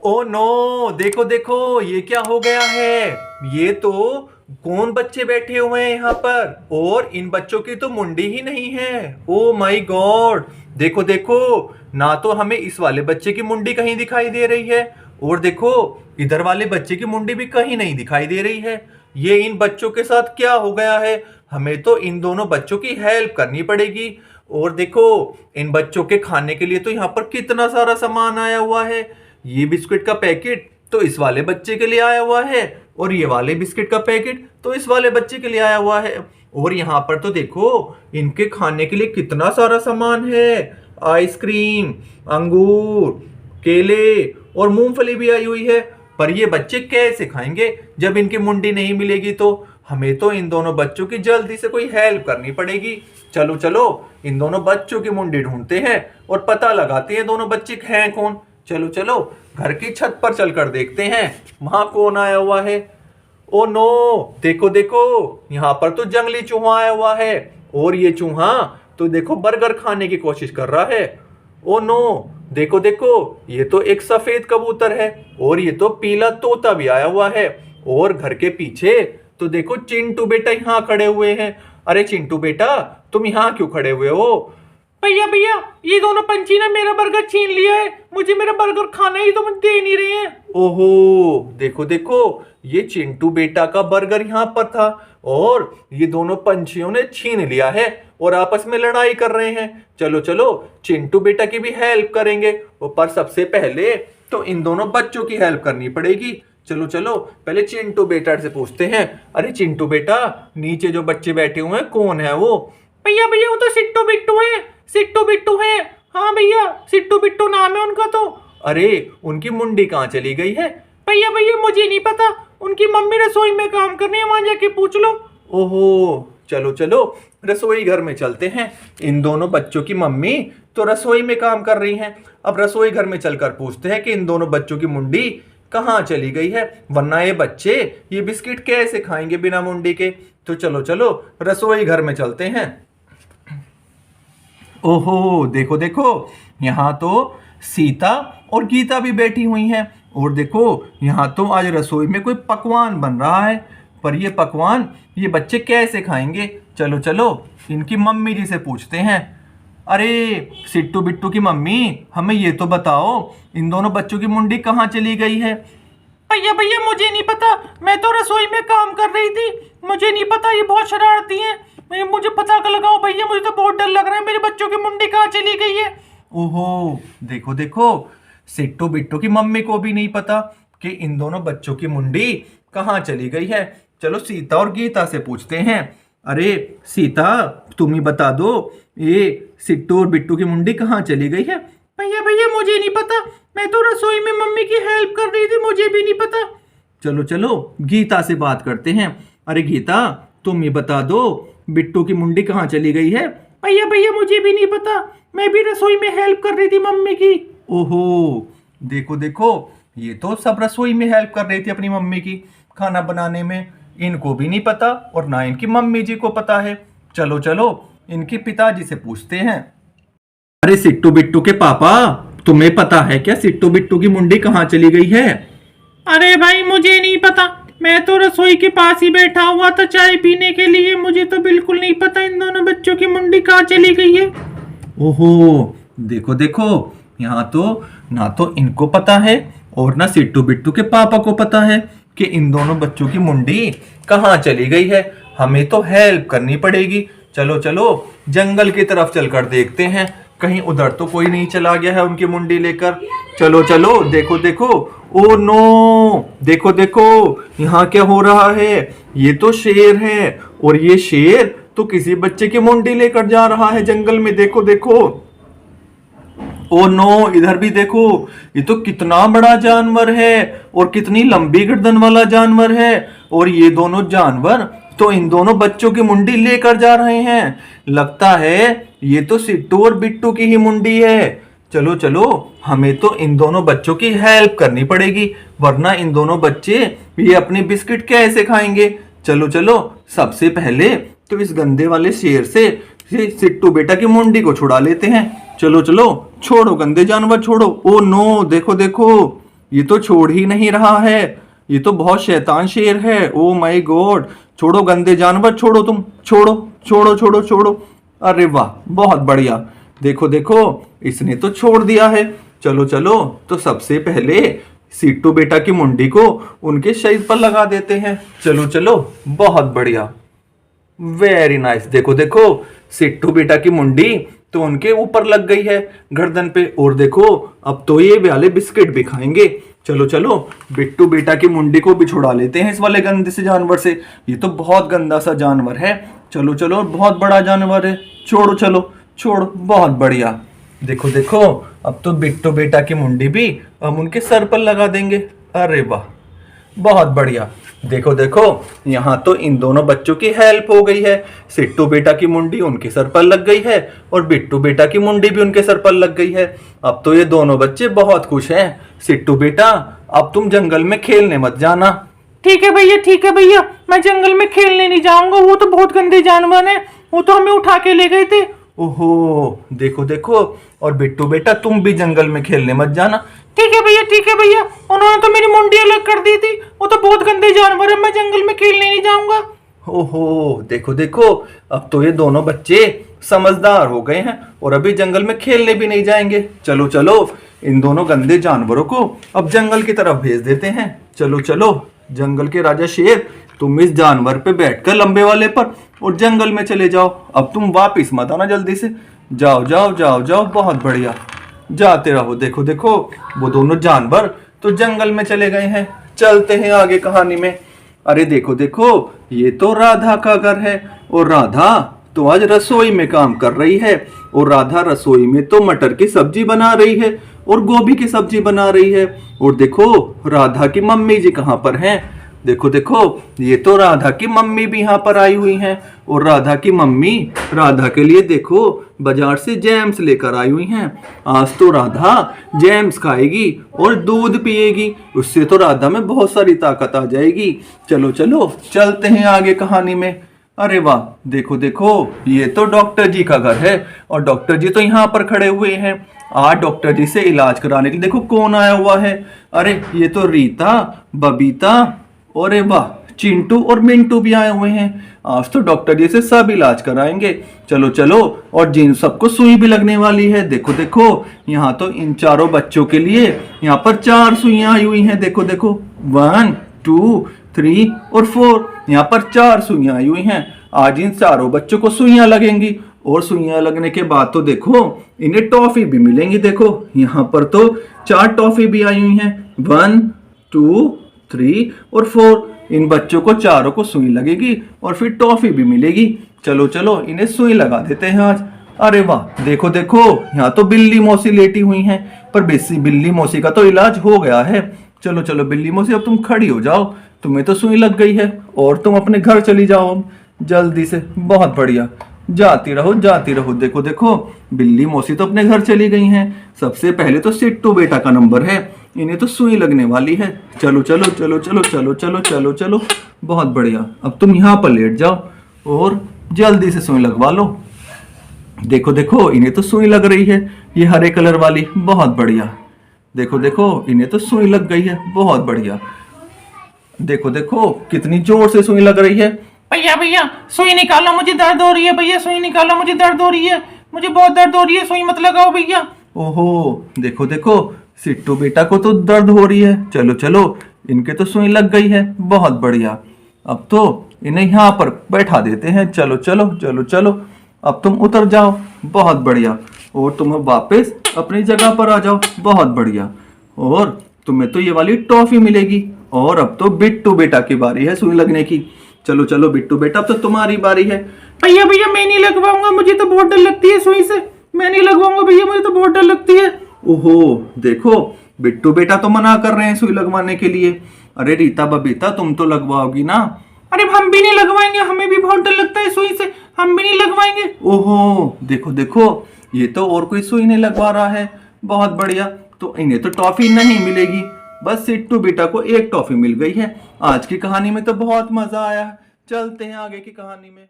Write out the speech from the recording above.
Oh no, देखो देखो ये क्या हो गया है। ये तो कौन बच्चे बैठे हुए हैं यहाँ पर, और इन बच्चों की तो मुंडी ही नहीं है। ओ माय गॉड, देखो देखो, ना तो हमें इस वाले बच्चे की मुंडी कहीं दिखाई दे रही है, और देखो इधर वाले बच्चे की मुंडी भी कहीं नहीं दिखाई दे रही है। ये इन बच्चों के साथ क्या हो गया है। हमें तो इन दोनों बच्चों की हेल्प करनी पड़ेगी। और देखो इन बच्चों के खाने के लिए तो यहाँ पर कितना सारा सामान आया हुआ है। ये बिस्किट का पैकेट तो इस वाले बच्चे के लिए आया हुआ है, और ये वाले बिस्किट का पैकेट तो इस वाले बच्चे के लिए आया हुआ है। और यहाँ पर तो देखो इनके खाने के लिए कितना सारा सामान है। आइसक्रीम, अंगूर, केले और मूंगफली भी आई हुई है। पर ये बच्चे कैसे खाएंगे जब इनकी मुंडी नहीं मिलेगी। तो हमें तो इन दोनों बच्चों की जल्दी से कोई हेल्प करनी पड़ेगी। चलो चलो इन दोनों बच्चों की मुंडी ढूंढते हैं और पता लगाते हैं दोनों बच्चे हैं कौन। चलो चलो घर की छत पर चलकर देखते हैं वहां कौन आया हुआ है। ओ नो, देखो देखो, यहाँ पर तो जंगली चूहा आया हुआ है, और ये चूहा तो देखो बर्गर खाने की कोशिश कर रहा है। ओ नो, देखो देखो, ये तो एक सफेद कबूतर है, और ये तो पीला तोता भी आया हुआ है। और घर के पीछे तो देखो चिंटू बेटा यहाँ खड़े हुए हैं। अरे चिंटू बेटा, तुम यहाँ क्यों खड़े हुए हो। भैया भैया, ये दोनों पंछी ने मेरा बर्गर छीन लिया है, मुझे मेरा बर्गर खाना ही तो मुझे दे नहीं रहे हैं। ओहो, देखो देखो, ये चिंटू बेटा का बर्गर यहाँ पर था, और ये दोनों पंछियों ने छीन लिया है और आपस में लड़ाई कर रहे हैं। चलो चलो चिंटू बेटा की भी हेल्प करेंगे, पर सबसे पहले तो इन दोनों बच्चों की हेल्प करनी पड़ेगी। चलो चलो पहले चिंटू बेटा से पूछते हैं। अरे चिंटू बेटा, नीचे जो बच्चे बैठे हुए हैं कौन है वो। भैया भैया, वो तो सिट्टू बिट्टू है, सिट्टू बिट्टू है। हाँ भैया, सिट्टू बिट्टू नाम है उनका तो। अरे उनकी मुंडी कहाँ चली गई है। भैया भैया, मुझे नहीं पता, उनकी मम्मी रसोई में काम कर रही है, वहां जाके पूछ लो। ओहो, चलो चलो रसोई घर में चलते हैं। इन दोनों बच्चों की मम्मी तो रसोई में काम कर रही हैं। अब रसोई घर में चलकर पूछते हैं कि इन दोनों बच्चों की मुंडी कहाँ चली गई है, वरना ये बच्चे ये बिस्किट कैसे खाएंगे बिना मुंडी के। तो चलो चलो रसोई घर में चलते हैं। ओहो, देखो देखो, यहाँ तो सीता और गीता भी बैठी हुई हैं, और देखो यहाँ तो आज रसोई में कोई पकवान बन रहा है। पर ये पकवान ये बच्चे कैसे खाएंगे। चलो चलो इनकी मम्मी जी से पूछते हैं। अरे सिट्टू बिट्टू की मम्मी, हमें ये तो बताओ इन दोनों बच्चों की मुंडी कहाँ चली गई है। भैया भैया, मुझे नहीं पता, मैं तो रसोई में काम कर रही थी, मुझे नहीं पता, ये बहुत शरारती हैं। मुझे पता कर लगाओ भैया, मुझे तो बहुत डर लग रहा है, मेरे बच्चों की मुंडी कहाँ चली गई है। ओहो, देखो देखो, सिट्टू बिट्टू की मम्मी को भी नहीं पता कि इन दोनों बच्चों की मुंडी कहाँ चली गई है। चलो सीता और गीता से पूछते हैं। अरे सीता, तुम ही बता दो, ये सिट्टू और बिट्टू की मुंडी कहाँ चली गई है। भैया भैया, मुझे नहीं पता, मैं तो रसोई में मम्मी की हेल्प कर रही थी, मुझे भी नहीं पता। चलो चलो गीता से बात करते हैं। अरे गीता, तुम ही बता दो, बिट्टू की मुंडी कहाँ चली गई है। भैया भैया, मुझे भी नहीं पता, मैं भी रसोई में हेल्प कर रही थी मम्मी की। ओहो, देखो देखो, ये तो सब रसोई में हेल्प कर रही थी अपनी मम्मी की खाना बनाने में। इनको भी नहीं पता और ना इनकी मम्मी जी को पता है। चलो चलो इनके पिताजी से पूछते हैं। अरे सिट्टू बिट्टू के पापा, तुम्हें पता है क्या सिट्टू बिट्टू की मुंडी कहाँ चली गई है। अरे भाई, मुझे नहीं पता, मैं तो रसोई के पास ही बैठा हुआ था चाय पीने के लिए, मुझे तो बिल्कुल नहीं पता इन दोनों बच्चों की मुंडी कहाँ चली गई है। ओहो, देखो देखो, यहाँ तो ना तो इनको पता है और ना सिट्टू बिट्टू के पापा को पता है कि इन दोनों बच्चों की मुंडी कहाँ चली गई है। हमें तो हेल्प करनी पड़ेगी। चलो चलो जंगल की तरफ चलकर देखते हैं, कहीं उधर तो कोई नहीं चला गया है उनकी मुंडी लेकर। चलो चलो, देखो देखो, ओ नो, देखो देखो, यहाँ क्या हो रहा है। ये तो शेर है, और ये शेर तो किसी बच्चे की मुंडी लेकर जा रहा है जंगल में। देखो देखो, ओ नो, इधर भी देखो, ये तो कितना बड़ा जानवर है और कितनी लंबी गर्दन वाला जानवर है, और ये दोनों जानवर तो इन दोनों बच्चों की मुंडी लेकर जा रहे हैं। लगता है ये तो सिट्टू और बिट्टू की ही मुंडी है। चलो चलो, हमें तो इन दोनों बच्चों की हेल्प करनी पड़ेगी, वरना इन दोनों बच्चे ये अपनी बिस्किट कैसे खाएंगे। चलो चलो, सबसे पहले तो इस गंदे वाले शेर से सिट्टू बेटा की मुंडी को छुड़ा लेते हैं। चलो चलो, छोड़ो गंदे जानवर, छोड़ो। ओ नो, देखो देखो, ये तो छोड़ ही नहीं रहा है। ये तो बहुत शैतान शेर है। ओ माय गॉड, छोड़ो गंदे जानवर, छोड़ो तुम, छोड़ो छोड़ो छोड़ो छोड़ो। अरे वाह, बहुत बढ़िया। देखो देखो, इसने तो छोड़ दिया है। चलो चलो, तो सबसे पहले सिट्टू बेटा की मुंडी को उनके शरीर पर लगा देते हैं। चलो चलो, बहुत बढ़िया, वेरी नाइस। देखो देखो, सिट्टू बेटा की मुंडी तो उनके ऊपर लग गई है, गर्दन पे। और देखो, अब तो ये वाले बिस्किट भी खाएंगे। चलो चलो, बिट्टू बेटा की मुंडी को भी छुड़ा लेते हैं इस वाले गंदे से जानवर से। ये तो बहुत गंदा सा जानवर है। चलो चलो, बहुत बड़ा जानवर है। छोड़ो, चलो छोड़ो, बहुत बढ़िया। देखो देखो, अब तो बिट्टू बेटा की मुंडी भी हम उनके सर पर लगा देंगे। अरे वाह, बहुत बढ़िया। देखो देखो, यहाँ तो इन दोनों बच्चों की हेल्प हो गई है। सिट्टू बेटा की मुंडी उनके सर पर लग गई है और बिट्टू बेटा की मुंडी भी उनके सर पर लग गई है। अब तो ये दोनों बच्चे बहुत खुश हैं। सिट्टू बेटा, अब तुम जंगल में खेलने मत जाना। ठीक है भैया, ठीक है भैया, मैं जंगल में खेलने नहीं जाऊंगा। वो तो बहुत गंदे जानवर हैं, वो तो हमें उठा के ले गए थे। ओहो, देखो देखो, और बिट्टू बेटा तुम भी जंगल में खेलने मत जाना। ठीक है भैया, ठीक है भैया, उन्होंने तो मेरी मुंडी अलग कर दी थी। वो तो बहुत गंदे जानवर है, मैं जंगल में खेलने नहीं जाऊंगा। ओहो, देखो देखो, अब तो ये दोनों बच्चे समझदार हो गए हैं और अभी जंगल में खेलने भी नहीं जाएंगे। चलो चलो, इन दोनों गंदे जानवरों को अब जंगल की तरफ भेज देते हैं। चलो चलो, जंगल के राजा शेर, तुम इस जानवर पे बैठकर लंबे वाले पर और जंगल में चले जाओ। अब तुम वापिस मत आना, जल्दी से जाओ जाओ जाओ जाओ। बहुत बढ़िया, जाते रहो। देखो देखो, वो दोनों जानवर तो जंगल में चले गए हैं। चलते हैं आगे कहानी में। अरे देखो देखो, ये तो राधा का घर है और राधा तो आज रसोई में काम कर रही है। और राधा रसोई में तो मटर की सब्जी बना रही है और गोभी की सब्जी बना रही है। और देखो, राधा की मम्मी जी कहाँ पर हैं? देखो देखो, ये तो राधा की मम्मी भी यहाँ पर आई हुई हैं। और राधा की मम्मी राधा के लिए देखो बाजार से जैम्स लेकर आई हुई हैं। आज तो राधा जैम्स खाएगी और दूध पिएगी, उससे तो राधा में बहुत सारी ताकत आ जाएगी। चलो चलो, चलते हैं आगे कहानी में। अरे वाह, देखो देखो, ये तो डॉक्टर जी का घर है और डॉक्टर जी तो यहाँ पर खड़े हुए हैं। आज डॉक्टर जी से इलाज कराने के लिए देखो कौन आया हुआ है। अरे ये तो रीता, बबीता, अरे वाह, चिंटू और मिंटू भी आए हुए हैं। आज तो डॉक्टर जी से सब इलाज कराएंगे। चलो चलो, और जिन सबको सुई भी लगने वाली है। देखो देखो, यहाँ तो इन चारों बच्चों के लिए यहाँ पर 4 सुइयां आई हुई हैं। देखो देखो, 1 2 3 और 4, यहाँ पर 4 सुइयां आई हुई हैं। आज इन चारों बच्चों को सुइयां लगेंगी और सुइयां लगने के बाद तो देखो इन्हें टॉफी भी मिलेंगी। देखो यहाँ पर तो 4 टॉफी भी आई हुई हैं, 1 2 3 और 4। इन बच्चों को चारों को सुई लगेगी और फिर टॉफी भी मिलेगी। चलो चलो, इन्हें सुई लगा देते हैं आज। अरे वाह, देखो देखो, यहाँ तो बिल्ली मौसी लेटी हुई हैं, पर बिल्ली मौसी का तो इलाज हो गया है। चलो चलो बिल्ली मौसी, अब तुम खड़ी हो जाओ, तुम्हें तो सुई लग गई है और तुम अपने घर चली जाओ जल्दी से। बहुत बढ़िया, जाती रहो जाती रहो। देखो देखो, बिल्ली मौसी तो अपने घर चली गई हैं। सबसे पहले तो सिट्टू बेटा का नंबर है, इन्हें तो सुई लगने वाली है। चलो चलो चलो चलो चलो चलो चलो चलो, बहुत बढ़िया। अब तुम यहाँ पर लेट जाओ और जल्दी से सुई लगवा लो। देखो देखो, इन्हें तो सुई लग रही है, ये हरे कलर वाली। बहुत बढ़िया, देखो देखो, इन्हें तो सुई लग गई है। बहुत बढ़िया, देखो देखो, कितनी जोर से सुई लग रही है। भैया भैया, सुई निकालो, मुझे दर्द हो रही है। भैया सुई निकालो, मुझे दर्द हो रही है, मुझे बहुत दर्द हो रही है, सुई मत लगाओ भैया। ओहो, देखो देखो, सिट्टू बेटा को तो दर्द हो रही है। चलो चलो, इनके तो सुई लग गई है। बहुत बढ़िया, अब तो इन्हें यहाँ पर बैठा देते हैं। चलो चलो चलो चलो, अब तुम उतर जाओ। बहुत बढ़िया, और तुम वापस अपनी जगह पर आ जाओ। बहुत बढ़िया, और तुम्हें तो ये वाली टॉफी मिलेगी। और अब तो बिट्टू बेटा की बारी है सुई लगने की। चलो चलो बिट्टू बेटा, अब तो तुम्हारी बारी है। भैया भैया, मैं नहीं लगवाऊंगा, मुझे तो बहुत डर लगती है सुई से। मैं नहीं लगवाऊंगा भैया, मुझे तो बहुत डर लगती है। ओहो, देखो बिट्टू बेटा तो मना कर रहे हैं सुई लगवाने के लिए। अरे रीता बबीता, तुम तो लगवाओगी ना? अरे हम भी नहीं लगवाएंगे, हमें भी बहुत डर लगता है सुई से, हम भी नहीं लगवाएंगे। ओहो, देखो देखो, ये तो और कोई सुई नहीं लगवा रहा है। बहुत बढ़िया, तो इन्हें तो टॉफी नहीं मिलेगी, बस सिट्टू बेटा को एक टॉफी मिल गई है। आज की कहानी में तो बहुत मजा आया। चलते हैं आगे की कहानी में।